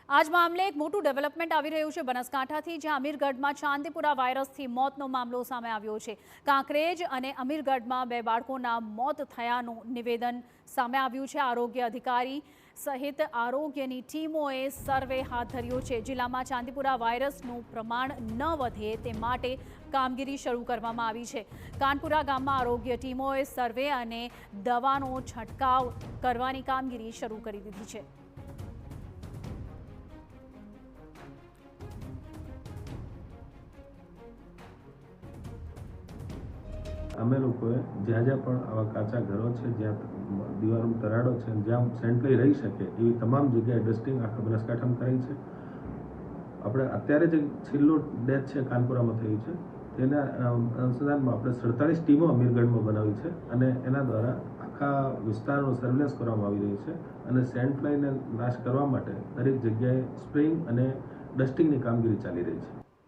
આજ મામલે એક મોટું ડેવલપમેન્ટ આવી રહ્યું છે બનાસકાંઠાથી, જ્યાં અમીરગઢમાં ચાંદીપુરા વાયરસથી મોતનો મામલો સામે આવ્યો છે। કાંકરેજ અને અમીરગઢમાં 2 બાળકોના મોત થયાનું નિવેદન સામે આવ્યું છે। આરોગ્ય અધિકારી સહિત આરોગ્યની ટીમોએ સર્વે હાથ ધર્યો છે। જિલ્લામાં ચાંદીપુરા વાયરસનું પ્રમાણ ન વધે તે માટે કામગીરી શરૂ કરવામાં આવી છે। કાનપુરા ગામમાં આરોગ્ય ટીમોએ સર્વે અને દવાનો છંટકાવ કરવાની કામગીરી શરૂ કરી દીધી છે। અમે લોકોએ જ્યાં પણ આવા કાચા ઘરો છે, જ્યાં દિવાલોમાં તરાડો છે, જ્યાં સેન્ટલી રહી શકે એવી તમામ જગ્યાએ ડસ્ટિંગ આખા બનાસકાંઠામાં કરાઈ છે। આપણે અત્યારે જે છેલ્લો ડેથ છે કાનપુરામાં થયું છે, તેના અનુસંધાનમાં આપણે 47 ટીમો અમીરગઢમાં બનાવી છે અને એના દ્વારા આખા વિસ્તારનો સર્વેલન્સ કરવામાં આવી રહ્યું છે અને સેન્ટ ફ્લાયને નાશ કરવા માટે દરેક જગ્યાએ સ્પ્રેઇંગ અને ડસ્ટિંગની કામગીરી ચાલી રહી છે।